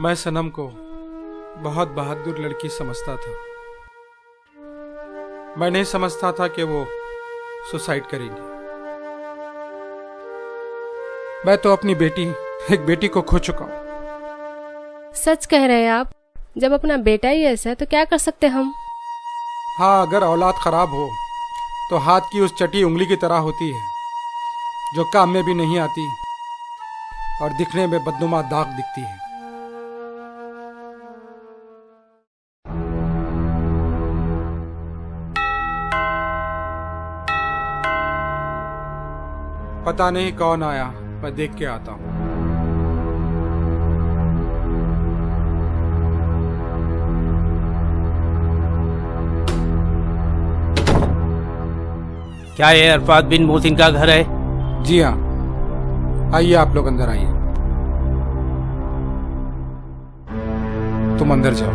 मैं सनम को बहुत बहादुर लड़की समझता था। मैं नहीं समझता था कि वो सुसाइड करेंगी। मैं तो अपनी एक बेटी को खो चुका हूँ। सच कह रहे हैं आप। जब अपना बेटा ही ऐसा है तो क्या कर सकते हम। हाँ, अगर औलाद खराब हो तो हाथ की उस चटी उंगली की तरह होती है जो काम में भी नहीं आती और दिखने में बदनुमा दाग दिखती है। पता नहीं कौन आया, मैं देख के आता हूँ। क्या ये अरफात बिन मोहसिन का घर है? जी हाँ, आइए आप लोग अंदर आइए। तुम अंदर जाओ।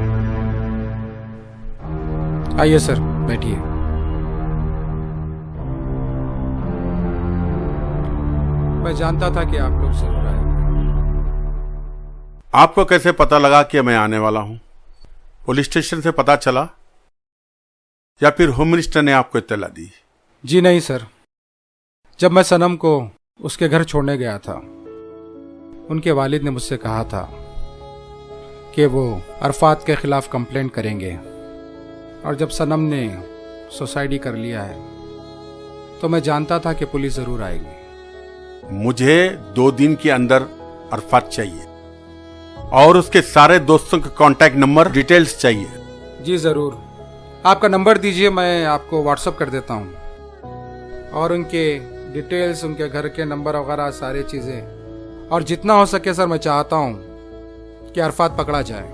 आइए सर, बैठिए। मैं जानता था कि आप लोग जरूर आएंगे। आपको कैसे पता लगा कि मैं आने वाला हूं? पुलिस स्टेशन से पता चला या फिर होम मिनिस्टर ने आपको इत्तला दी? जी नहीं सर, जब मैं सनम को उसके घर छोड़ने गया था, उनके वालिद ने मुझसे कहा था कि वो अरफात के खिलाफ कंप्लेंट करेंगे, और जब सनम ने सुसाइड कर लिया है तो मैं जानता था कि पुलिस जरूर आएगी। मुझे 2 दिन के अंदर अरफात चाहिए और उसके सारे दोस्तों के कांटेक्ट नंबर डिटेल्स चाहिए। जी जरूर, आपका नंबर दीजिए, मैं आपको व्हाट्सएप कर देता हूँ, और उनके डिटेल्स, उनके घर के नंबर वगैरह सारी चीज़ें। और जितना हो सके सर, मैं चाहता हूँ कि अरफात पकड़ा जाए,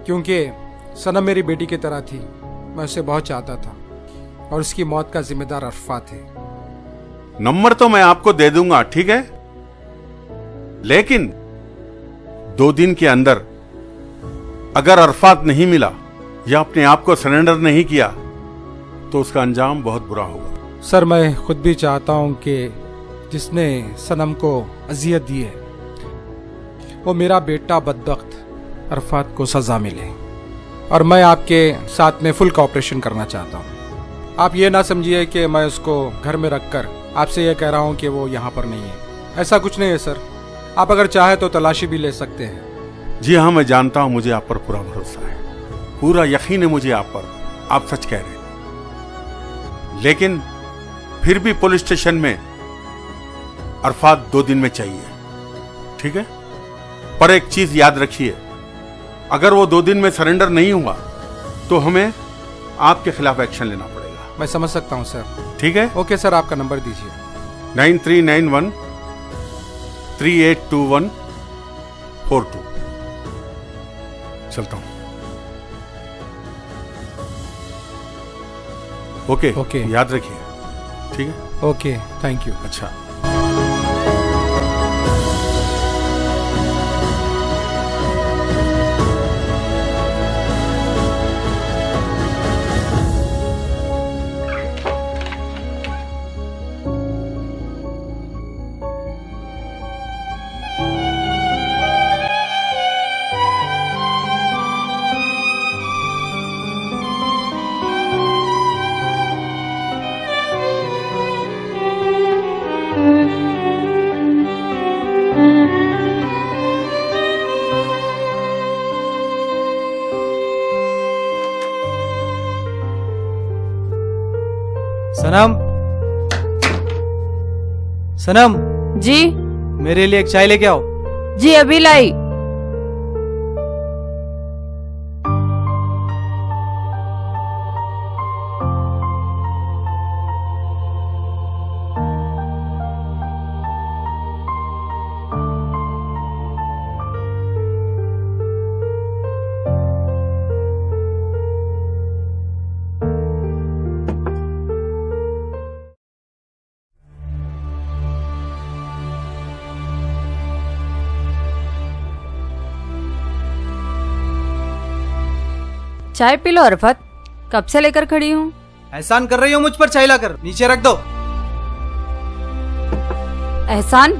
क्योंकि सनम मेरी बेटी की तरह थी। मैं उसे बहुत चाहता था और उसकी मौत का जिम्मेदार अरफात है। नंबर तो मैं आपको दे दूंगा, ठीक है, लेकिन 2 दिन के अंदर अगर अरफात नहीं मिला या अपने आप को सरेंडर नहीं किया तो उसका अंजाम बहुत बुरा होगा। सर, मैं खुद भी चाहता हूं कि जिसने सनम को अजियत दी है वो मेरा बेटा बदबख्त अरफात को सजा मिले, और मैं आपके साथ में फुल कोऑपरेशन करना चाहता हूं। आप ये ना समझिए कि मैं उसको घर में रखकर आपसे ये कह रहा हूं कि वो यहाँ पर नहीं है। ऐसा कुछ नहीं है सर, आप अगर चाहे तो तलाशी भी ले सकते हैं। जी हाँ, मैं जानता हूं, मुझे आप पर पूरा भरोसा है, पूरा यकीन है मुझे आप पर, आप सच कह रहे हैं। लेकिन फिर भी पुलिस स्टेशन में अरफात 2 दिन में चाहिए, ठीक है? पर एक चीज याद रखिए, अगर वो 2 दिन में सरेंडर नहीं हुआ तो हमें आपके खिलाफ एक्शन लेना पड़ेगा। मैं समझ सकता हूं सर। ठीक है? ओके सर, आपका नंबर दीजिए। 9391 3821 42। चलता हूं। ओके, याद रखिए, ठीक है? Okay, thank you. अच्छा, सनम, सनम जी। मेरे लिए एक चाय लेके आओ। जी अभी लाई। चाय पी लो अरफत, कब से लेकर खड़ी हूँ। एहसान कर रही हो मुझ पर, चाय लाकर नीचे रख दो। एहसान?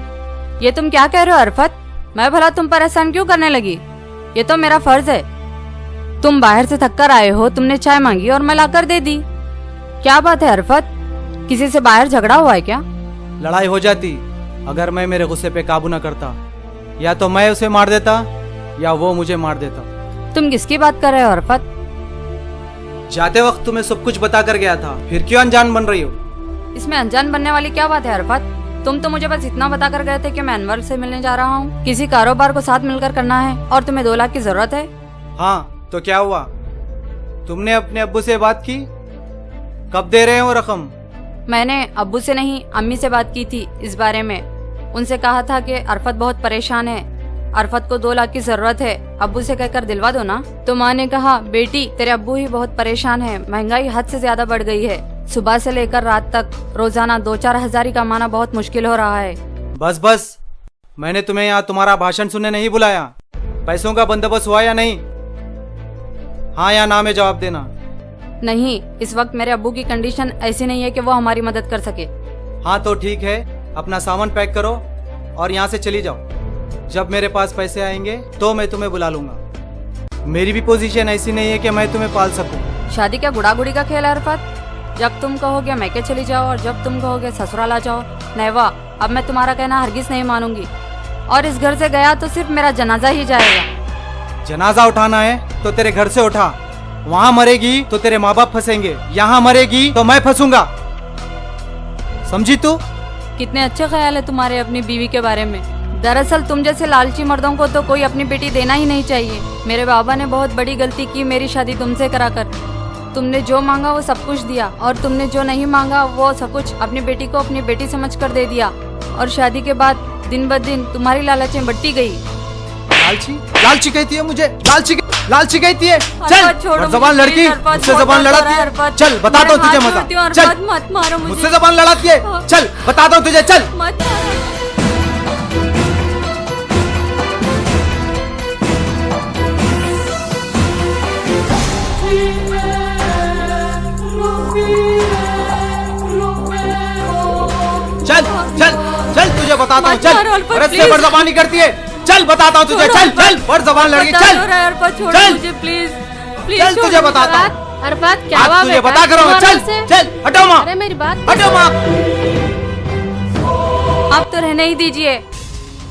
ये तुम क्या कह रहे हो अरफत? मैं भला तुम पर एहसान क्यों करने लगी? ये तो मेरा फर्ज है। तुम बाहर से थक कर आए हो, तुमने चाय मांगी और मैं लाकर दे दी। क्या बात है अरफत, किसी से बाहर झगड़ा हुआ है क्या? लड़ाई हो जाती अगर मैं मेरे गुस्से पे काबू न करता। या तो मैं उसे मार देता या वो मुझे मार देता। तुम किसकी बात कर रहे हो अरफत? जाते वक्त तुम्हें सब कुछ बता कर गया था, फिर क्यों अनजान बन रही हो? इसमें अनजान बनने वाली क्या बात है अरफत? तुम तो मुझे बस इतना बता कर गए थे कि मैं अनवर से मिलने जा रहा हूँ, किसी कारोबार को साथ मिलकर करना है और तुम्हें 2 लाख की जरूरत है। हाँ तो क्या हुआ? तुमने अपने अब्बू से बात की? कब दे रहे हो रकम? मैंने अब्बू से नहीं, अम्मी से बात की थी इस बारे में। उनसे कहा था कि अरफत बहुत परेशान है, अरफत को 2 लाख की जरूरत है, अब्बू से कहकर दिलवा दो ना। तो माँ ने कहा, बेटी तेरे अब्बू ही बहुत परेशान है, महंगाई हद से ज्यादा बढ़ गई है, सुबह से लेकर रात तक रोजाना 2-4 हजार ही कमाना बहुत मुश्किल हो रहा है। बस बस, मैंने तुम्हें यहाँ तुम्हारा भाषण सुनने नहीं बुलाया। पैसों का बंदोबस्त हुआ या नहीं? हाँ या ना में जवाब देना। नहीं, इस वक्त मेरे अब्बू की कंडीशन ऐसी नहीं है कि वो हमारी मदद कर सके। हाँ तो ठीक है, अपना सामान पैक करो और यहाँ से चली जाओ। जब मेरे पास पैसे आएंगे तो मैं तुम्हें बुला लूंगा। मेरी भी पोजीशन ऐसी नहीं है कि मैं तुम्हें पाल सकूं। शादी क्या गुड़ागुड़ी का खेल है अरफत? जब तुम कहोगे मैके चली जाओ और जब तुम कहोगे ससुराल आ जाओ। नेवा, अब मैं तुम्हारा कहना हरगिज नहीं मानूंगी और इस घर से गया तो सिर्फ मेरा जनाजा ही जाएगा। जनाजा उठाना है तो तेरे घर से उठा, वहाँ मरेगी तो तेरे माँ बाप फंसेंगे, यहाँ मरेगी तो मैं फंसूंगा। समझी तू? कितने अच्छे ख्याल है तुम्हारे अपनी बीवी के बारे में। दरअसल तुम जैसे लालची मर्दों को तो कोई अपनी बेटी देना ही नहीं चाहिए। मेरे बाबा ने बहुत बड़ी गलती की मेरी शादी तुमसे कराकर। तुमने जो मांगा वो सब कुछ दिया और तुमने जो नहीं मांगा वो सब कुछ अपनी बेटी को अपनी बेटी समझकर दे दिया। और शादी के बाद दिन ब दिन तुम्हारी लालचें बढ़ती गई। लालची लालची कहती है मुझे? लालची कहती है? अरफत, छोड़ो चल जबान मुझे, लड़की, अरफत, मुझसे बहुत जबान डर लड़ाती है, है। अरफत। चल बताता हूँ मैं तुझे हाथ मजा। जोड़ती हूँ, चल, अरफत, मत मारो मुझे। मुझसे जबान लड़ाती है। चल बताता हूँ तुझे, चल। मत मारो। चल चल चल, तुझे बताता हूँ। मत मारो, चल, अरफत, अरे से प्लीज। बड़जबानी करती है। चल बताता हूँ तुझे। चल चल, बड़जबान लड़की, चल अरफत, छोड़ो चल। मुझे प्लीज प्लीज। चल तुझे बताता हूँ। अरफत क्या आज हुआ तुझे बेटा? बता कर रहा हूँ। चल तुम्हारे से? चल, हटो माँ, अरे मेरी बात हटो माँ। आप तो रहने ही दीजिए।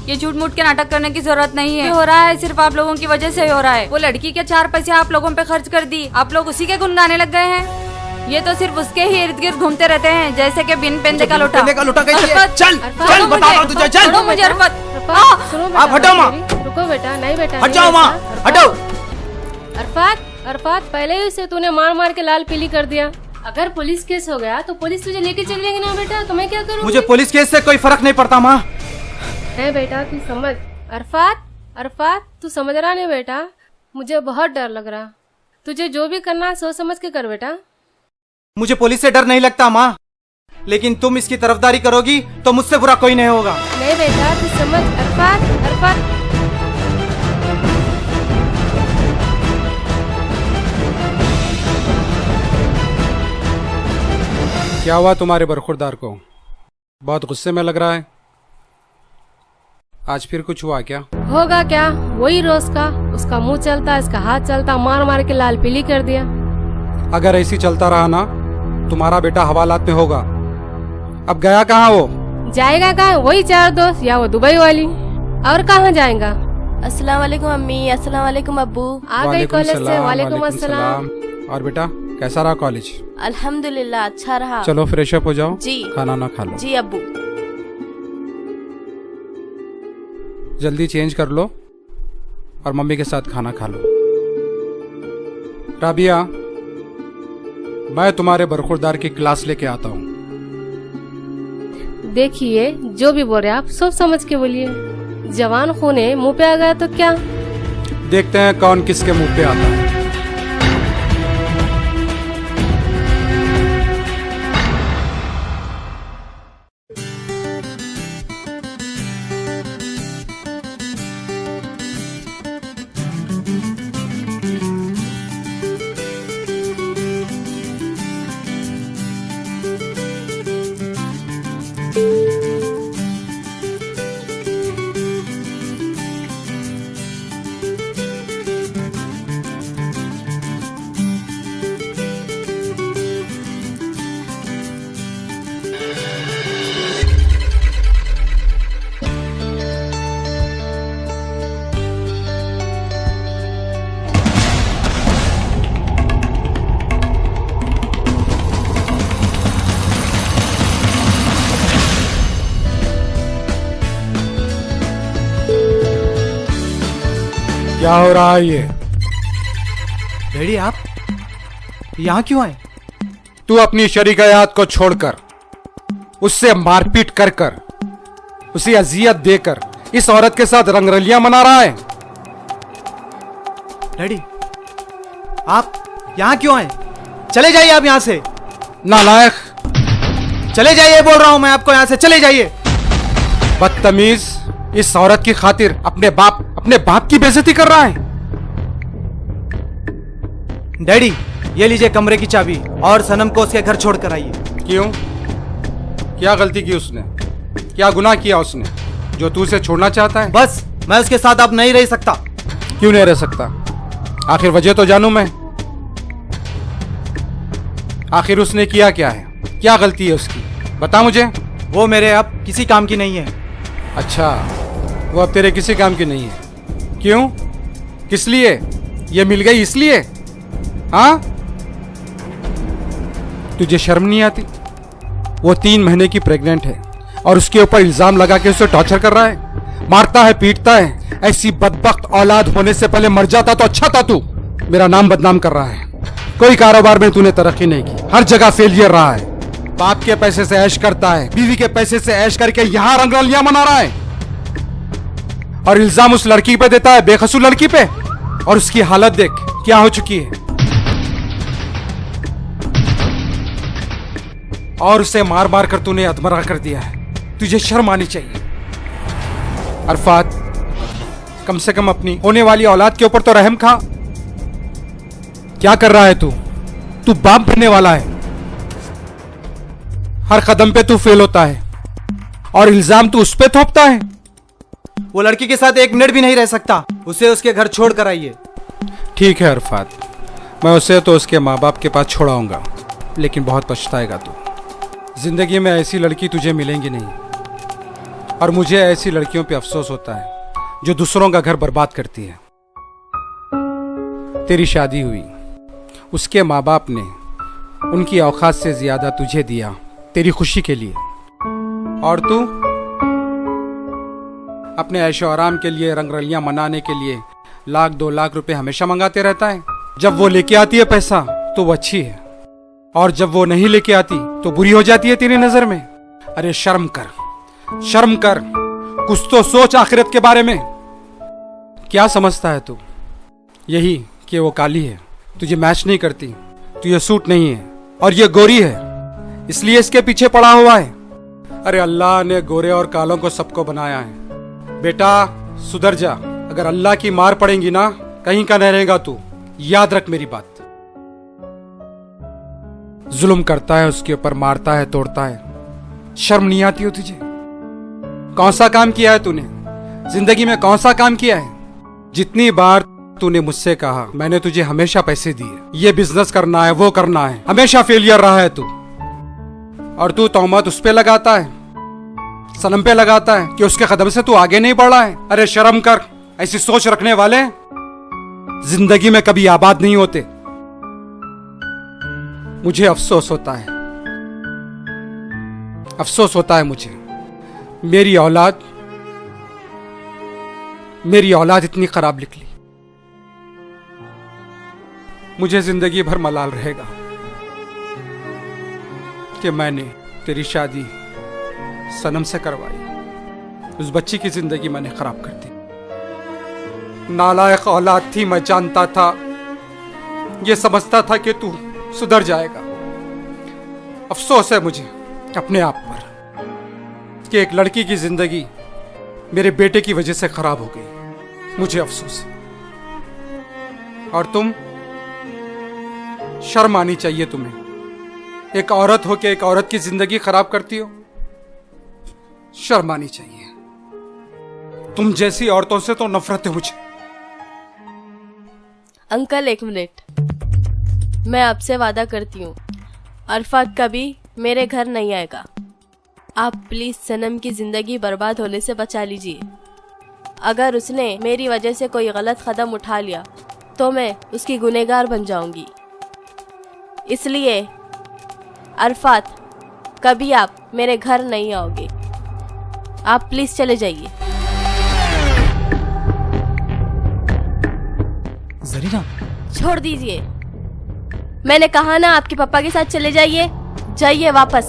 ये झूठ मूठ के नाटक करने की जरूरत नहीं है। ये हो रहा है सिर्फ आप लोगों की वजह से हो रहा है। वो लड़की के 4 पैसे आप लोगों पे खर्च कर दी, आप लोग उसी के गुन गाने लग गए हैं। ये तो सिर्फ उसके ही इर्द गिर्द घूमते रहते हैं जैसे कि बिन पेंदे का लोटा। पेंदे का लोटा कहती है। अरफत, चल अरफत, चल, छोड़ो बताता हूँ मुझे, तुझे। चल छोड़ो मुझे अरफत। अरफत, सुनो बेटा, आप हटो माँ। मेरी। रुको बेटा, नहीं बेटा, हट नहीं जाओ माँ, ऐसा। हटो। अरफत, पहले ही उसे तूने मार मार के लाल पीली कर दिया। अगर पुलिस केस हो गया तो पुलिस तुझे लेके चली जाएगी ना बेटा, तो मैं क्या करूँ? मुझे पुलिस केस से कोई फर्क नहीं पड़ता माँ। है बेटा, तू समझ। अरफत, तू समझ रहा नहीं बेटा, मुझे बहुत डर लग रहा। तुझे जो भी करना है सोच समझ के कर बेटा। मुझे पुलिस से डर नहीं लगता माँ, लेकिन तुम इसकी तरफदारी करोगी तो मुझसे बुरा कोई नहीं होगा। नहीं बेटा, तू समझ। अरफत, क्या हुआ तुम्हारे बरखुरदार को? बहुत गुस्से में लग रहा है। आज फिर कुछ हुआ क्या? होगा क्या, वही रोज का। उसका मुंह चलता, इसका हाथ चलता, मार मार के लाल पीली कर दिया। अगर ऐसी चलता रहा ना, तुम्हारा बेटा हवालात में होगा। अब गया कहाँ वो? जाएगा कहाँ? वही 4 दोस्त या वो दुबई वाली, और कहाँ जाएगा? अस्सलाम वालेकुम अम्मी, अस्सलाम वालेकुम अब्बू। आ गई कॉलेज से। वालेकुम अस्सलाम। और बेटा कैसा रहा कॉलेज? अल्हम्दुलिल्लाह अच्छा रहा। चलो फ्रेश अप हो जाओ, जी। खाना ना खा लो। जी अब्बू। जल्दी चेंज कर लो और मम्मी के साथ खाना खा लो। राबिया, मैं तुम्हारे बरखुरदार की क्लास लेके आता हूँ। देखिए, जो भी बोल रहे आप सोच समझ के बोलिए। जवान खून है, मुंह पे आ गया तो क्या? देखते हैं कौन किसके मुंह पे आता है। क्या हो रहा है ये? डैडी आप यहाँ क्यों आए? तू अपनी शरीक-ए-हयात को छोड़कर, उससे मारपीट कर कर, उसे अजियत देकर इस औरत के साथ रंगरलियां मना रहा है। डैडी आप यहाँ क्यों आए? चले जाइए आप यहाँ से। नालायक, चले जाइए बोल रहा हूं मैं आपको, यहाँ से चले जाइए। बदतमीज, इस औरत की खातिर अपने बाप की बेइज्जती कर रहा है। डैडी ये लीजिए कमरे की चाबी और सनम को उसके घर छोड़ कर आइए। क्यों? क्या गलती की उसने? क्या गुनाह किया उसने जो तू उसे छोड़ना चाहता है? बस मैं उसके साथ अब नहीं रह सकता। क्यों नहीं रह सकता? आखिर वजह तो जानूं मैं। आखिर उसने किया क्या है? क्या गलती है उसकी? बता मुझे। वो मेरे अब किसी काम की नहीं है। अच्छा, वो अब तेरे किसी काम की नहीं है। क्यों? किस लिए? ये मिल गई इसलिए? हाँ? तुझे शर्म नहीं आती? वो 3 महीने की प्रेग्नेंट है और उसके ऊपर इल्जाम लगा के उसे टॉर्चर कर रहा है, मारता है, पीटता है। ऐसी बदबख्त औलाद होने से पहले मर जाता तो अच्छा था। तू मेरा नाम बदनाम कर रहा है। कोई कारोबार में तूने तरक्की नहीं की, हर जगह फेलियर रहा है। बाप के पैसे से ऐश करता है, बीवी के पैसे से ऐश करके यहां रंगरलियां मना रहा है और इल्जाम उस लड़की पे देता है, बेकसूर लड़की पे। और उसकी हालत देख क्या हो चुकी है। और उसे मार मार कर तूने अधमरा कर दिया है। तुझे शर्म आनी चाहिए। अरफात, कम से कम अपनी होने वाली औलाद के ऊपर तो रहम खा। क्या कर रहा है तू? तू बाप बनने वाला है। हर कदम पे तू फेल होता है और इल्जाम तू उस पे थोपता है। वो लड़की के साथ 1 मिनट भी नहीं रह सकता। उसे उसके घर छोड़ कर आइए। ठीक है अरफात, मैं उसे तो उसके माँ बाप के पास छोड़ाऊंगा, लेकिन बहुत पछताएगा तू। जिंदगी में ऐसी लड़की तुझे मिलेंगी नहीं और मुझे ऐसी लड़कियों पे अफसोस होता है जो दूसरों का घर बर्बाद करती है। तेरी शादी हुई, उसके माँ बाप ने उनकी औकात से ज्यादा तुझे दिया तेरी खुशी के लिए, और तू अपने ऐशो आराम के लिए, रंगरलियां मनाने के लिए 1-2 लाख रुपए हमेशा मंगाते रहता है। जब वो लेके आती है पैसा तो वो अच्छी है, और जब वो नहीं लेके आती तो बुरी हो जाती है तेरी नजर में। अरे शर्म कर, शर्म कर, कुछ तो सोच आखिरत के बारे में। क्या समझता है तू? यही कि वो काली है, तुझे मैच नहीं करती, तुझे सूट नहीं है, और ये गोरी है इसलिए इसके पीछे पड़ा हुआ है। अरे अल्लाह ने गोरे और कालों को सबको बनाया है। बेटा सुधर जा, अगर अल्लाह की मार पड़ेगी ना कहीं का नहीं रहेगा तू, याद रख मेरी बात। जुल्म करता है उसके ऊपर, मारता है, तोड़ता है। शर्म नहीं आती हो तुझे? कौन सा काम किया है तूने जिंदगी में? कौन सा काम किया है? जितनी बार तूने मुझसे कहा, मैंने तुझे हमेशा पैसे दिए, ये बिजनेस करना है, वो करना है, हमेशा फेलियर रहा है तू। और तू तौमत उस पे लगाता है, सनम पे लगाता है कि उसके कदम से तू आगे नहीं बढ़ा है। अरे शर्म कर, ऐसी सोच रखने वाले जिंदगी में कभी आबाद नहीं होते। मुझे अफसोस होता है, अफसोस होता है मुझे। मेरी औलाद इतनी खराब निकली। मुझे जिंदगी भर मलाल रहेगा कि मैंने तेरी शादी सनम से करवाई। उस बच्ची की जिंदगी मैंने खराब कर दी। नालायक औलाद थी, मैं जानता था, ये समझता था कि तू सुधर जाएगा। अफसोस है मुझे अपने आप पर कि एक लड़की की जिंदगी मेरे बेटे की वजह से खराब हो गई। मुझे अफसोस है। और तुम, शर्म आनी चाहिए तुम्हें। एक औरत हो के एक औरत की जिंदगी खराब करती हो, शर्म आनी चाहिए। तुम जैसी औरतों से तो नफरत है मुझे। अंकल 1 मिनट, मैं आपसे वादा करती हूँ अरफात कभी मेरे घर नहीं आएगा। आप प्लीज सनम की जिंदगी बर्बाद होने से बचा लीजिए। अगर उसने मेरी वजह से कोई गलत कदम उठा लिया तो मैं उसकी गुनहगार बन जाऊंगी। इसलिए अरफात कभी आप मेरे घर नहीं आओगे। आप प्लीज चले जाइए। जरीना, छोड़ दीजिए। मैंने कहा ना आपके पापा के साथ चले जाइए। जाइए वापस।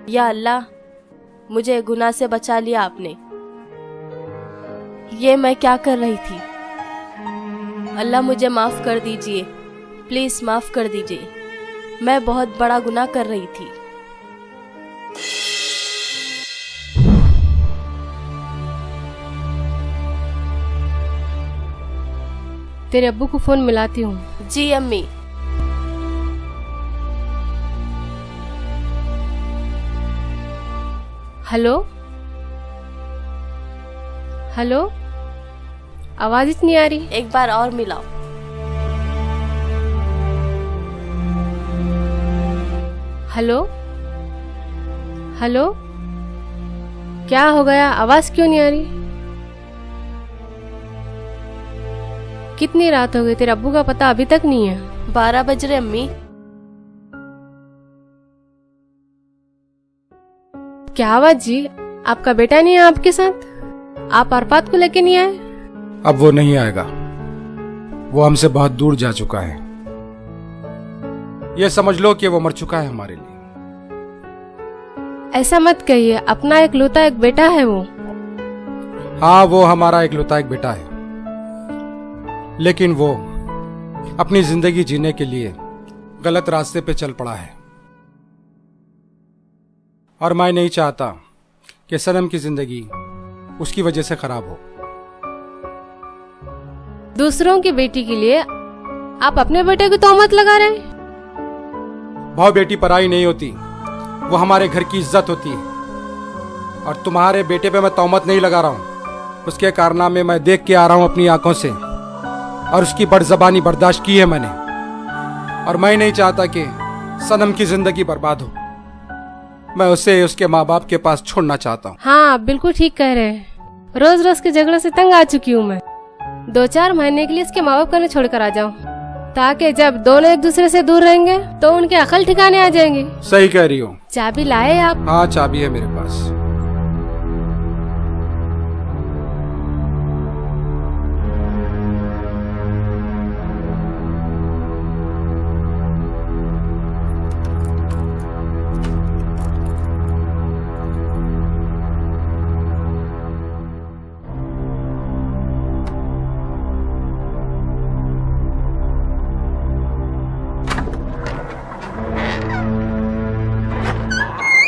या अल्लाह, मुझे गुनाह से बचा लिया आपने। ये मैं क्या कर रही थी? अल्लाह मुझे माफ कर दीजिए, प्लीज माफ कर दीजिए। मैं बहुत बड़ा गुनाह कर रही थी। तेरे अब्बू को फोन मिलाती हूँ। जी अम्मी। हेलो हेलो, आवाज ही नहीं आ रही। एक बार और मिलाओ। हेलो हेलो, क्या हो गया? आवाज क्यों नहीं आ रही? कितनी रात हो गई, तेरे अब्बू का पता अभी तक नहीं है। 12 बज रहे अम्मी। क्या आवाज जी, आपका बेटा नहीं है आपके साथ? आप अरफात को लेके नहीं आए? अब वो नहीं आएगा, वो हमसे बहुत दूर जा चुका है। ये समझ लो कि वो मर चुका है हमारे लिए। ऐसा मत कहिए, अपना इकलौता एक बेटा है वो। हाँ, वो हमारा इकलौता एक बेटा है, लेकिन वो अपनी जिंदगी जीने के लिए गलत रास्ते पे चल पड़ा है। और मैं नहीं चाहता कि सनम की जिंदगी उसकी वजह से खराब हो। दूसरों की बेटी के लिए आप अपने बेटे की तोहमत लगा रहे हैं। भाव बेटी पराई नहीं होती, वो हमारे घर की इज्जत होती है। और तुम्हारे बेटे पे मैं तोहमत नहीं लगा रहा हूँ, उसके कारनामे मैं देख के आ रहा हूँ अपनी आंखों से, और उसकी बदज़बानी बर्दाश्त की है मैंने। और मैं नहीं चाहता कि सनम की जिंदगी बर्बाद हो। मैं उसे उसके माँ बाप के पास छोड़ना चाहता हूँ। हाँ, आप बिल्कुल ठीक कह रहे हैं। रोज रोज के झगड़ों से तंग आ चुकी हूँ मैं। 2-4 महीने के लिए इसके माँ बाप को छोड़ कर आ जाऊँ, ताकि जब दोनों एक दूसरे से दूर रहेंगे तो उनके अकल ठिकाने आ जाएंगे। सही कह रही हो। चाबी लाए आप? हाँ, चाबी है मेरे पास।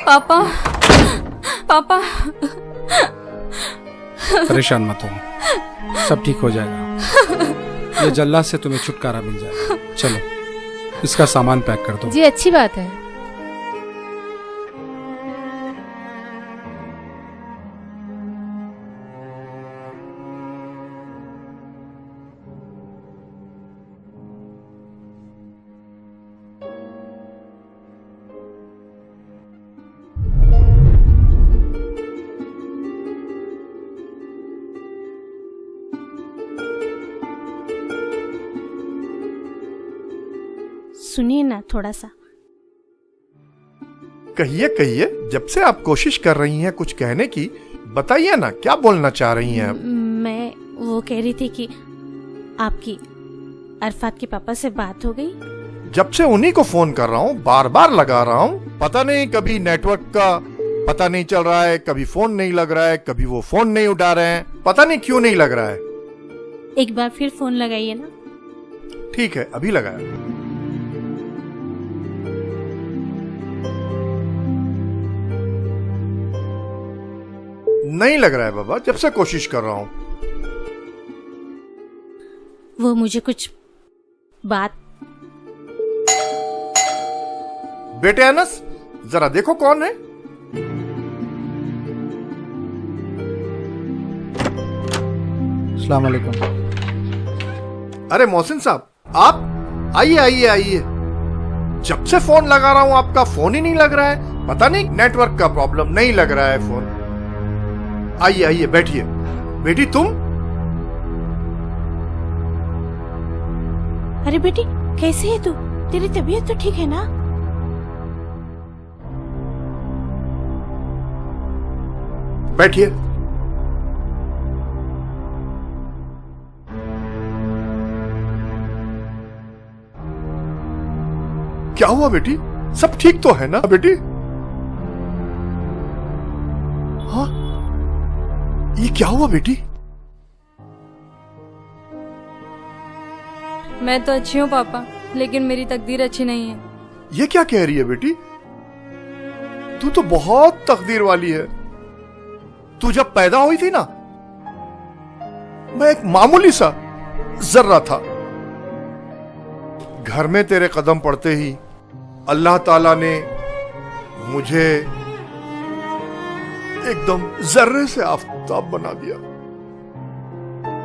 पापा, पापा। परेशान मत हो, सब ठीक हो जाएगा। ये जल्लाद से तुम्हें छुटकारा मिल जाएगा। चलो, इसका सामान पैक कर दो। जी, अच्छी बात है। सुनिए ना थोड़ा सा। कहिए कहिए, जब से आप कोशिश कर रही हैं कुछ कहने की, बताइए ना क्या बोलना चाह रही हैं आप? मैं वो कह रही थी कि आपकी अरफात के पापा से बात हो गई? जब से उन्हीं को फोन कर रहा हूँ, बार बार लगा रहा हूँ, पता नहीं कभी नेटवर्क का पता नहीं चल रहा है, कभी फोन नहीं लग रहा है, कभी वो फोन नहीं उठा रहे हैं, पता नहीं क्यों नहीं लग रहा है। एक बार फिर फोन लगाइए ना। ठीक है, अभी लगाया। नहीं लग रहा है बाबा, जब से कोशिश कर रहा हूं। वो मुझे कुछ बात। बेटे अनस, जरा देखो कौन है। अस्सलाम वालेकुम। अरे मोहसिन साहब, आप आइए आइए आइए। जब से फोन लगा रहा हूं आपका फोन ही नहीं लग रहा है, पता नहीं नेटवर्क का प्रॉब्लम, नहीं लग रहा है फोन। आइए आइए, बैठिए। बेटी तुम? अरे बेटी, कैसे है तू? तेरी तबीयत तो ठीक है ना? बैठिए। क्या हुआ बेटी? सब ठीक तो है ना बेटी? हाँ, ये क्या हुआ बेटी? मैं तो अच्छी हूँ पापा, लेकिन मेरी तकदीर अच्छी नहीं है। ये क्या कह रही है बेटी? तू तो बहुत तकदीर वाली है। तू जब पैदा हुई थी ना, मैं एक मामूली सा जर्रा था। घर में तेरे कदम पड़ते ही अल्लाह ताला ने मुझे एकदम जर्रे से आफताब बना दिया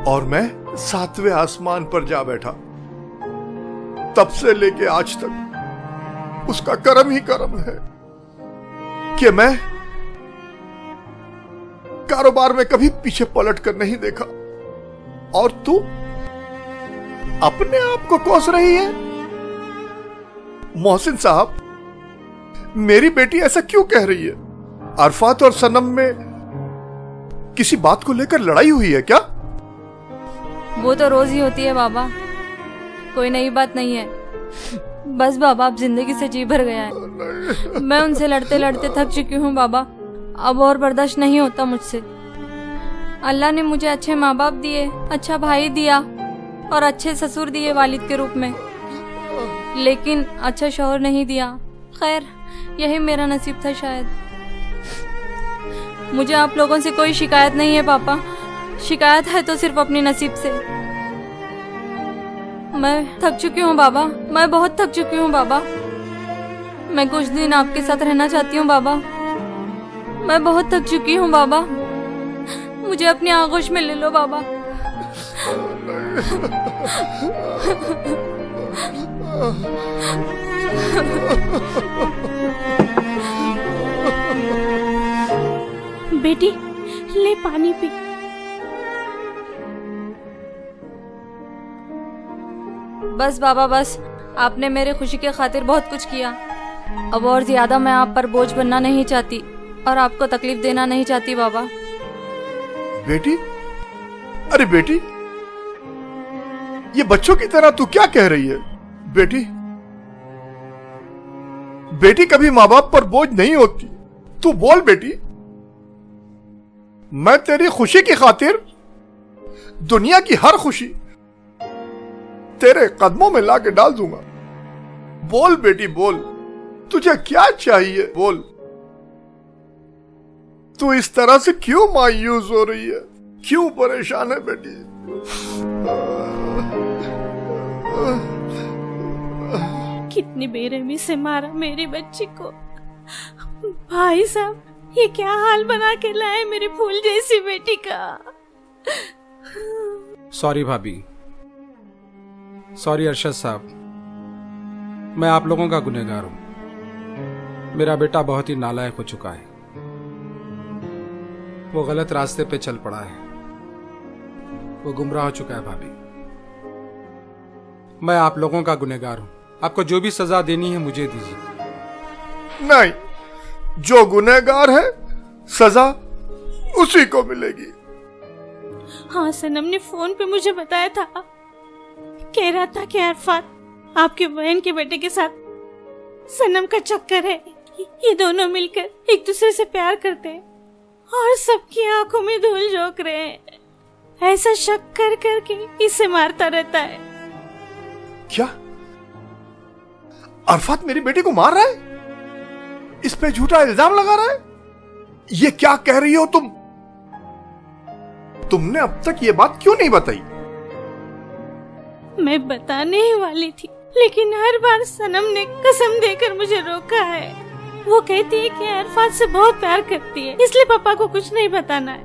और मैं 7वें आसमान पर जा बैठा। तब से लेके आज तक उसका करम ही करम है कि मैं कारोबार में कभी पीछे पलट कर नहीं देखा। और तू अपने आप को कोस रही है? मोहसिन साहब, मेरी बेटी ऐसा क्यों कह रही है? अरफात और सनम में किसी बात को लेकर लड़ाई हुई है क्या? वो तो रोज ही होती है बाबा, कोई नई बात नहीं है। बस बाबा, अब जिंदगी से जी भर गया है। मैं उनसे लड़ते लड़ते थक चुकी हूँ बाबा, अब और बर्दाश्त नहीं होता मुझसे। अल्लाह ने मुझे अच्छे माँ बाप दिए, अच्छा भाई दिया और अच्छे ससुर दिए वालिद के रूप में, लेकिन अच्छा शौहर नहीं दिया। खैर, यही मेरा नसीब था शायद। मुझे आप लोगों से कोई शिकायत नहीं है पापा, शिकायत है तो सिर्फ अपने नसीब से। मैं थक चुकी हूँ बाबा, मैं बहुत थक चुकी हूँ बाबा। मैं कुछ दिन आपके साथ रहना चाहती हूँ बाबा। मैं बहुत थक चुकी हूँ बाबा, मुझे अपनी आगोश में ले लो बाबा। बेटी, ले पानी पी। बस बाबा बस, आपने मेरे खुशी के खातिर बहुत कुछ किया। अब और ज्यादा मैं आप पर बोझ बनना नहीं चाहती और आपको तकलीफ देना नहीं चाहती बाबा। बेटी, अरे बेटी, ये बच्चों की तरह तू क्या कह रही है? बेटी, बेटी कभी माँ बाप पर बोझ नहीं होती। तू बोल बेटी, मैं तेरी खुशी की खातिर दुनिया की हर खुशी तेरे कदमों में लाके डाल दूंगा। बोल बेटी बोल, तुझे क्या चाहिए? बोल। तू इस तरह से क्यों मायूस हो रही है? क्यों परेशान है बेटी? कितनी बेरहमी से मारा मेरी बच्ची को। भाई साहब, ये क्या हाल बना के लाए मेरी फूल जैसी बेटी का। सॉरी भाभी, सॉरी अरशद साहब, मैं आप लोगों का गुनहगार हूं। मेरा बेटा बहुत ही नालायक हो चुका है, वो गलत रास्ते पे चल पड़ा है, वो गुमराह हो चुका है। भाभी, मैं आप लोगों का गुनहगार हूं। आपको जो भी सजा देनी है मुझे दीजिए। नहीं, जो गुनहगार है सजा उसी को मिलेगी। हाँ, सनम ने फोन पे मुझे बताया था, कह रहा था कि अरफात आपके बहन के बेटे के साथ सनम का चक्कर है। ये दोनों मिलकर एक दूसरे से प्यार करते हैं और सबकी आंखों में धूल झोंक रहे हैं। ऐसा शक कर करके इसे मारता रहता है। क्या अरफात मेरी बेटी को मार रहा है? इस पे झूठा इल्जाम लगा रहा है? ये क्या कह रही हो तुम? तुमने अब तक ये बात क्यों नहीं बताई? मैं बताने ही वाली थी, लेकिन हर बार सनम ने कसम देकर मुझे रोका है। वो कहती है कि अरफात से बहुत प्यार करती है, इसलिए पापा को कुछ नहीं बताना है।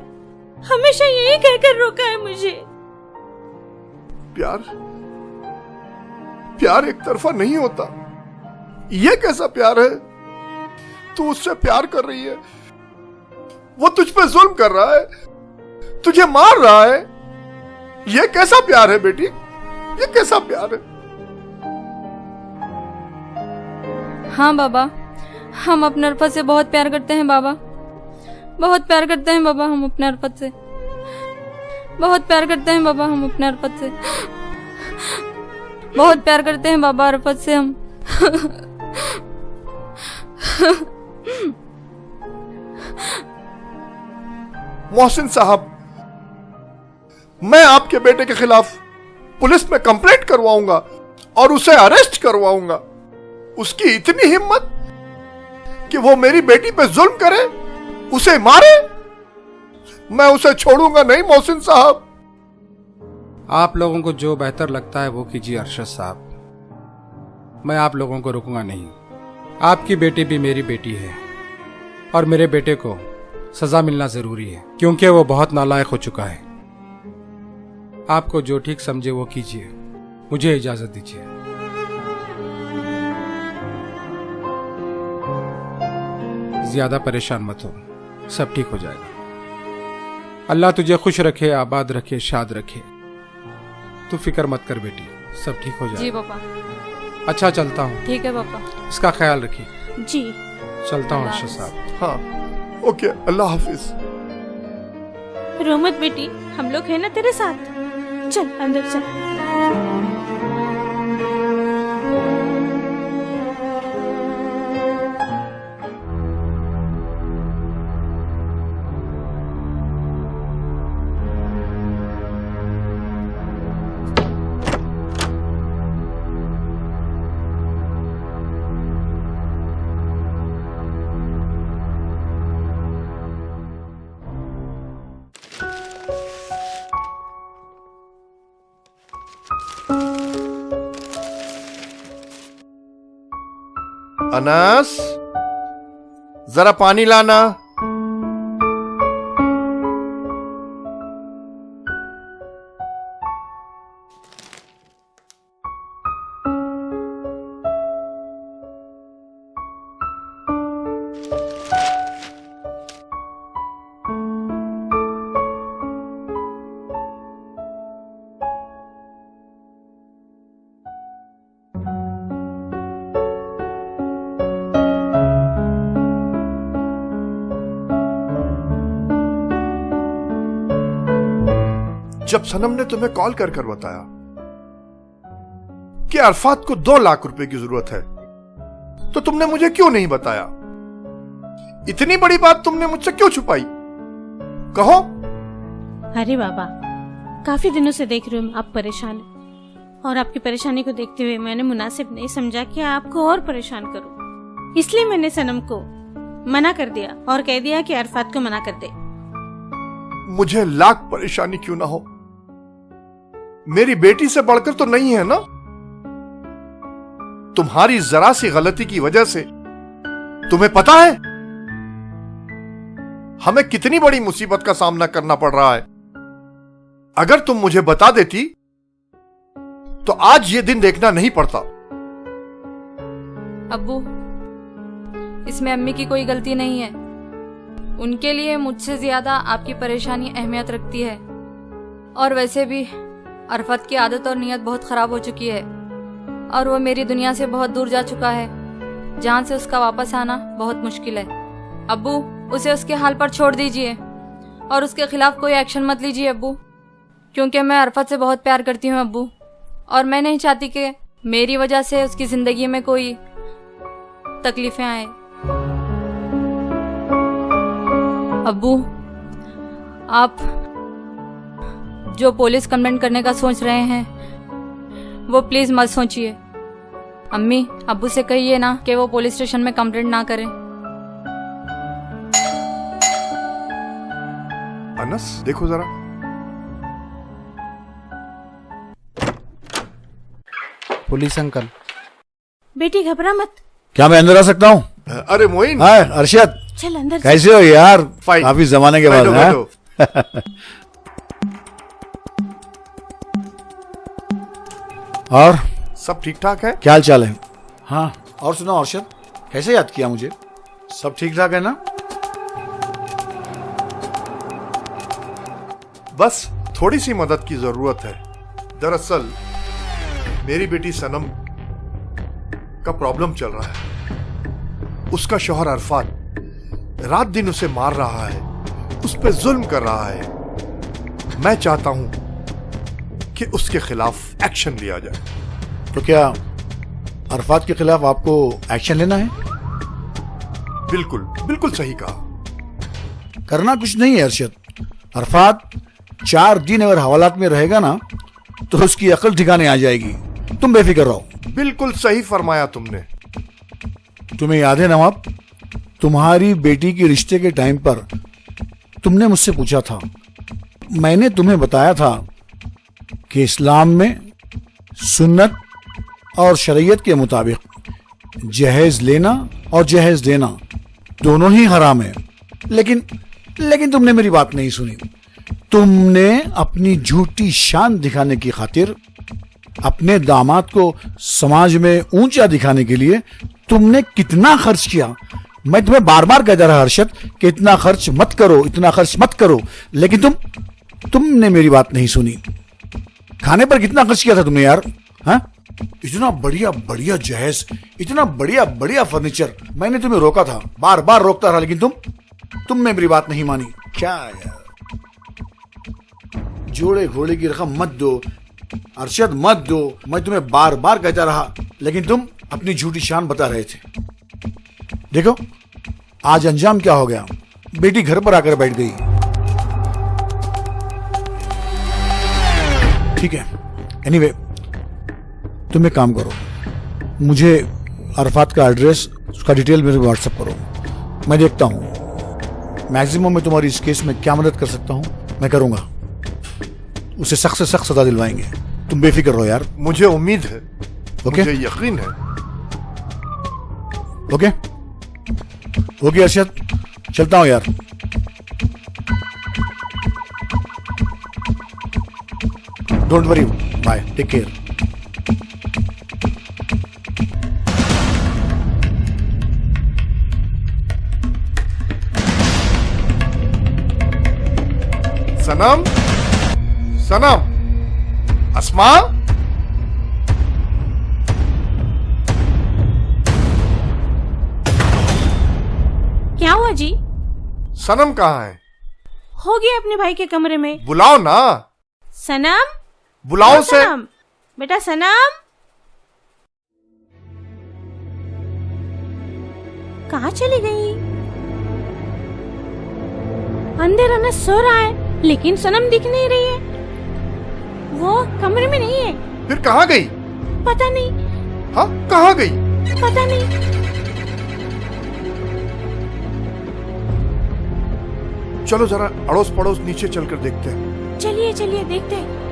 हमेशा यही कहकर रोका है मुझे। प्यार प्यार एक तरफा नहीं होता। ये कैसा प्यार है? तू उससे प्यार कर रही है, वो तुझ पे जुल्म कर रहा है, तुझे मार रहा है। ये कैसा प्यार है बेटी? ये कैसा प्यार है? हाँ बाबा, हम अपने अरफा से बहुत प्यार करते हैं बाबा। बहुत प्यार करते हैं बाबा हम अपने अरफत से, बहुत प्यार करते हैं बाबा हम अपने अरफत से, बहुत प्यार करते हैं बाबा अरफत से हम। मोहसिन साहब, मैं आपके बेटे के खिलाफ पुलिस में कंप्लेंट करवाऊंगा और उसे अरेस्ट करवाऊंगा। उसकी इतनी हिम्मत कि वो मेरी बेटी पे जुल्म करे, उसे मारे। मैं उसे छोड़ूंगा नहीं मोहसिन साहब। आप लोगों को जो बेहतर लगता है वो कीजिए अरशद साहब, मैं आप लोगों को रोकूंगा नहीं। आपकी बेटी भी मेरी बेटी है और मेरे बेटे को सजा मिलना जरूरी है क्योंकि वो बहुत नालायक हो चुका है। आपको जो ठीक समझे वो कीजिए, मुझे इजाजत दीजिए। ज्यादा परेशान मत हो, सब ठीक हो जाएगा। अल्लाह तुझे खुश रखे, आबाद रखे, शाद रखे। तू फिक्र मत कर बेटी, सब ठीक हो जाएगा। जी पापा। अच्छा चलता हूँ। ठीक है पापा। इसका ख्याल रखिए। जी चलता हूँ अरशद साहब। हाँ ओके, अल्लाह हाफिज। रो मत बेटी, हम लोग हैं ना तेरे साथ। चल अंदर चल। अनस, जरा पानी लाना। जब सनम ने तुम्हें कॉल कर बताया कि अरफात को 2 लाख रुपए की जरूरत है, तो तुमने मुझे क्यों नहीं बताया? इतनी बड़ी बात तुमने मुझसे क्यों छुपाई? कहो। अरे बाबा, काफी दिनों से देख रही हूँ आप परेशान हैं, और आपकी परेशानी को देखते हुए मैंने मुनासिब नहीं समझा कि आपको और परेशान करूं। इसलिए मैंने सनम को मना कर दिया और कह दिया कि अरफात को मना कर दे। मुझे लाख परेशानी क्यों ना हो, मेरी बेटी से बढ़कर तो नहीं है ना। तुम्हारी जरा सी गलती की वजह से तुम्हें पता है हमें कितनी बड़ी मुसीबत का सामना करना पड़ रहा है। अगर तुम मुझे बता देती तो आज ये दिन देखना नहीं पड़ता। अब्बू, इसमें अम्मी की कोई गलती नहीं है। उनके लिए मुझसे ज्यादा आपकी परेशानी अहमियत रखती है। और वैसे भी अरफत की आदत और नीयत बहुत खराब हो चुकी है और वो मेरी दुनिया से बहुत दूर जा चुका है, जहां से उसका वापस आना बहुत मुश्किल है। अब्बू, उसे उसके हाल पर छोड़ दीजिए और उसके खिलाफ कोई एक्शन मत लीजिए अब्बू, क्योंकि मैं अरफत से बहुत प्यार करती हूँ अब्बू, और मैं नहीं चाहती कि मेरी वजह से उसकी जिंदगी में कोई तकलीफें आए। अब्बू, आप जो पुलिस कंप्लेंट करने का सोच रहे हैं वो प्लीज मत सोचिए। अम्मी, अब्बू से कहिए ना कि वो पुलिस स्टेशन में कंप्लेंट ना करें। अनस, देखो जरा। Police uncle. बेटी घबरा मत। क्या मैं अंदर आ सकता हूँ? अरे मोइन। हाँ अरशद, चल अंदर। कैसे हो यार? फाइन। काफी जमाने के बाद। हाँ? और सब ठीक ठाक है? क्या हाल चाल है? हाँ, और सुनाओ अरशद, कैसे याद किया मुझे? सब ठीक ठाक है ना? बस थोड़ी सी मदद की जरूरत है। दरअसल मेरी बेटी सनम का प्रॉब्लम चल रहा है। उसका शौहर अरफात रात दिन उसे मार रहा है, उस पर जुल्म कर रहा है। मैं चाहता हूं कि उसके खिलाफ एक्शन लिया जाए। तो क्या अरफात के खिलाफ आपको एक्शन लेना है? बिल्कुल बिल्कुल सही कहा। करना कुछ नहीं है अरशद। अरफात 4 दिन अगर हवालात में रहेगा ना तो उसकी अकल ठिकाने आ जाएगी। तुम बेफिक्र रहो। बिल्कुल सही फरमाया तुमने। तुम्हें याद है नवाब, तुम्हारी बेटी के रिश्ते के टाइम पर तुमने मुझसे पूछा था, मैंने तुम्हें बताया था कि इस्लाम में सुन्नत और शरीयत के मुताबिक जहेज लेना और जहेज देना दोनों ही हराम है। लेकिन तुमने मेरी बात नहीं सुनी। तुमने अपनी झूठी शान दिखाने की खातिर, अपने दामाद को समाज में ऊंचा दिखाने के लिए तुमने कितना खर्च किया। मैं तुम्हें बार बार कहता रहा अरशद कि इतना खर्च मत करो, इतना खर्च मत करो, लेकिन तुमने मेरी बात नहीं सुनी। खाने पर कितना खर्च किया था तुमने यार? हाँ, इतना बढ़िया बढ़िया जहेज, इतना बढ़िया बढ़िया फर्नीचर। मैंने तुम्हें रोका था, बार बार रोकता रहा, लेकिन तुमने मेरी बात नहीं मानी। क्या यार, जोड़े घोड़े की रकम मत दो अरशद, मत दो। मैं तुम्हें बार बार कहता रहा, लेकिन तुम अपनी झूठी शान बता रहे थे। देखो आज अंजाम क्या हो गया। बेटी घर पर आकर बैठ गई। ठीक है, एनीवे तुम एक काम करो, मुझे अरफात का एड्रेस, उसका डिटेल मेरे व्हाट्सएप करो। मैं देखता हूं मैक्सिमम में तुम्हारी इस केस में क्या मदद कर सकता हूं, मैं करूंगा। उसे सख्त से सख्त सजा दिलवाएंगे। तुम बेफिक्र रहो यार। मुझे उम्मीद है, ओके? मुझे यकीन है। ओके ओके अरशद, चलता हूं यार। Don't worry, bye, take care. Sanam, Sanam, Asma, क्या हुआ जी? सनम कहाँ है? हो गया अपने भाई के कमरे में। बुलाओ ना। सनम, बुलाओ से। सनम, बेटा सनम, कहाँ चली गई? अंदर अनस सो रहा है, लेकिन सनम दिख नहीं रही है। वो कमरे में नहीं है। फिर कहाँ गई? पता नहीं। हाँ, कहाँ गई? पता नहीं। चलो जरा अड़ोस पड़ोस नीचे चलकर देखते हैं। चलिए चलिए देखते हैं।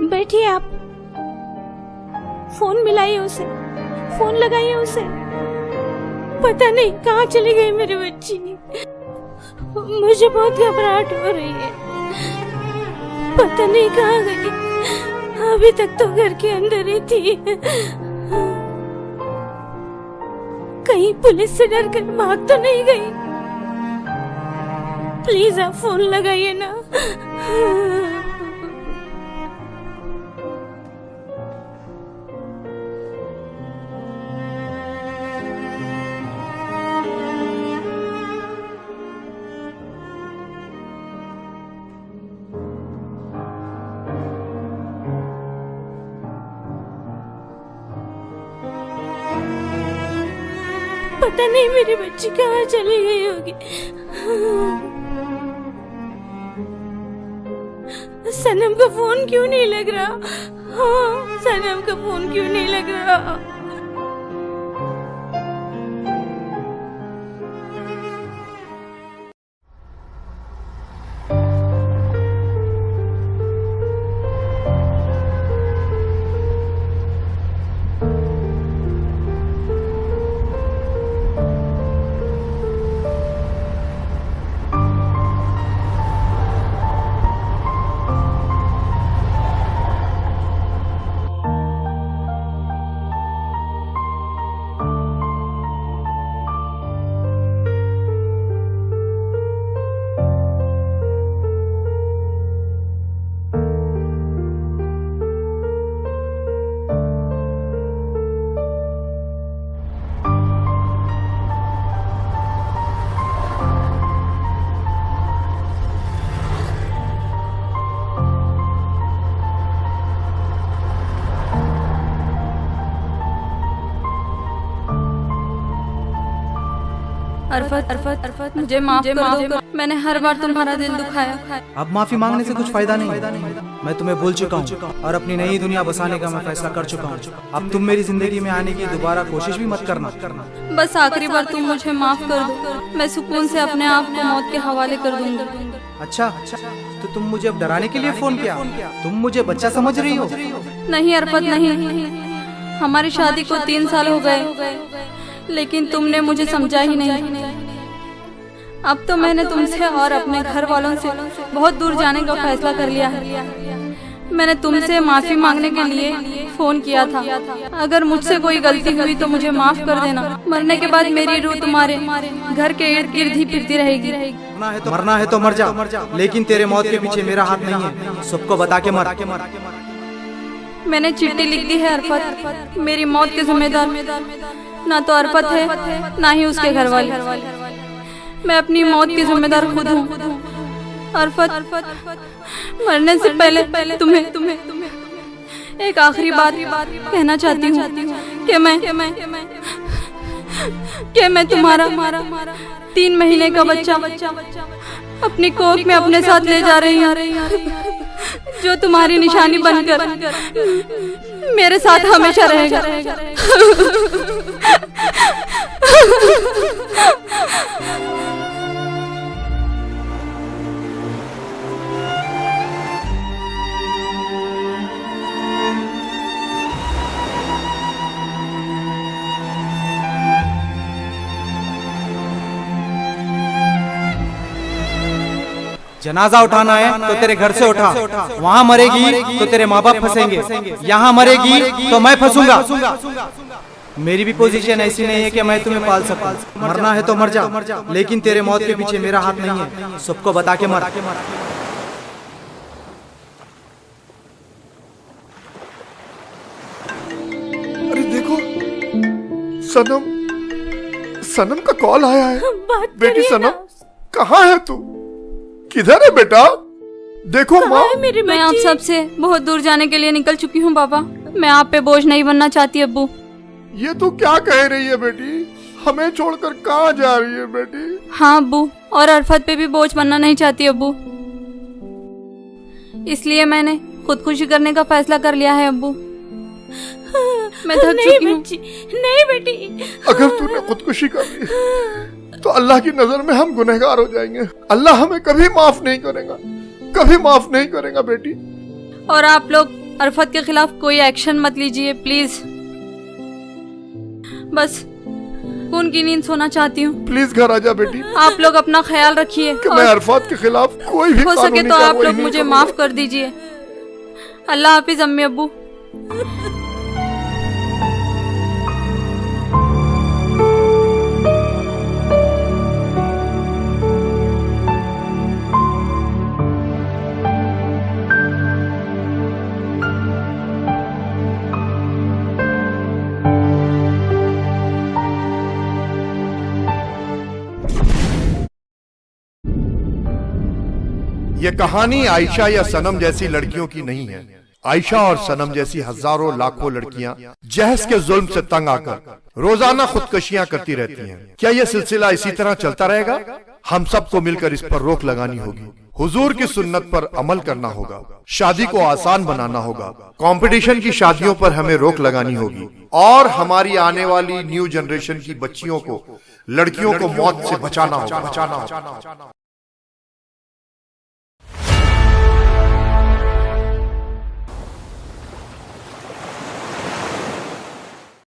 बैठिए आप। फोन मिलाइए उसे, फोन लगाइए उसे। पता नहीं कहाँ चली गई मेरी बच्ची। मुझे बहुत घबराहट हो रही है। पता नहीं कहाँ गई। अभी तक तो घर के अंदर ही थी। कहीं पुलिस से डर कर भाग तो नहीं गई? प्लीज आप फोन लगाइए ना। पता नहीं मेरी बच्ची कहाँ चली गई होगी। सनम का फोन क्यों नहीं लग रहा? हाँ, सनम का फोन क्यों नहीं लग रहा? अरफत मुझे माफ कर दो। मैंने हर बार तुम्हारा दिल दुखाया। अब माफी मांगने से कुछ फायदा नहीं। मैं तुम्हें भूल चुका हूँ और अपनी नई दुनिया बसाने का मैं फैसला कर चुका हूँ। अब तुम मेरी जिंदगी में आने की दोबारा कोशिश भी मत करना। बस आखिरी बार तुम मुझे माफ कर दो, मैं सुकून से अपने आप को मौत के हवाले कर दूंगी। अच्छा, तो तुम मुझे अब डराने के लिए फोन किया? तुम मुझे बच्चा समझ रही हो? नहीं अरफत नहीं, हमारी शादी को 3 साल हो गए, लेकिन तुमने मुझे समझा ही नहीं। अब तो मैंने तुमसे और अपने घर वालों से बहुत दूर जाने का फैसला कर लिया है। मैंने तुमसे माफी मांगने के लिए फोन किया था। अगर मुझसे कोई गलती हुई तो मुझे माफ कर देना। मरने के बाद मेरी रूह तुम्हारे घर के इर्द गिर्द ही फिरती रहेगी। मरना है तो मर जा, लेकिन तेरे मौत के पीछे मेरा हाथ नहीं है। सबको बता के मर। मैंने चिट्ठी लिख दी है अरफत। मेरी मौत के जिम्मेदार ना तो अरफत है ना ही उसके घर वाले। मैं अपनी मौत की जिम्मेदार खुद हूँ। अरफत, मरने से पहले तुम्हें एक आखिरी बात कहना चाहती हूँ कि मैं तुम्हारा 3 महीने का बच्चा अपनी कोख में अपने साथ ले जा रही हूँ, जो तुम्हारी निशानी बनकर मेरे साथ हमेशा रहेगा। जनाजा उठाना है तो तेरे घर से उठा। वहाँ मरेगी तो तेरे माँ बाप फंसेंगे, यहाँ मरेगी तो मैं फंसूंगा। मेरी भी पोजीशन ऐसी नहीं है कि मैं तुम्हें पाल सकूं। मरना है तो मर जा, लेकिन तेरे मौत के पीछे मेरा हाथ नहीं है। सबको बता के मर। अरे देखो, सनम का कॉल आया है। बेटी सनम, कहाँ है तू? किधर है बेटा? देखो माँ, मैं आप सबसे बहुत दूर जाने के लिए निकल चुकी हूँ पापा। मैं आप पे बोझ नहीं बनना चाहती अब्बू। ये तू क्या कह रही है बेटी? हमें छोड़कर कहाँ जा रही है बेटी? हाँ अब्बू, और अरफत पे भी बोझ बनना नहीं चाहती अब्बू। इसलिए मैंने खुदकुशी करने का फैसला कर लिया है अब्बू। मैं थक चुकी हूँ। नहीं बेटी, अगर तूने खुदकुशी कर ली तो अल्लाह की नजर में हम गुनहगार हो जाएंगे। अल्लाह हमें कभी माफ नहीं करेगा, कभी माफ नहीं करेगा बेटी। और आप लोग अरफत के खिलाफ कोई एक्शन मत लीजिए प्लीज। बस खून की नींद सोना चाहती हूँ। प्लीज घर आजा बेटी। आप लोग अपना ख्याल रखिए। मैं अरफत के खिलाफ कोई भी हो सके तो आप लोग मुझे माफ कर दीजिए। अल्लाह हाफिज अम्मी अब्बू। ये कहानी आयशा या सनम जैसी लड़कियों की नहीं है। आयशा और सनम जैसी हजारों लाखों लड़कियां जहस के जुल्म से तंग आकर रोजाना खुदकशियां करती रहती हैं। क्या यह सिलसिला इसी तरह चलता रहेगा? हम सबको मिलकर इस पर रोक लगानी होगी। हुजूर की सुन्नत पर अमल करना होगा। शादी को आसान बनाना होगा। कंपटीशन की शादियों पर हमें रोक लगानी होगी और हमारी आने वाली न्यू जनरेशन की बच्चियों को, लड़कियों को मौत से बचाना होगा।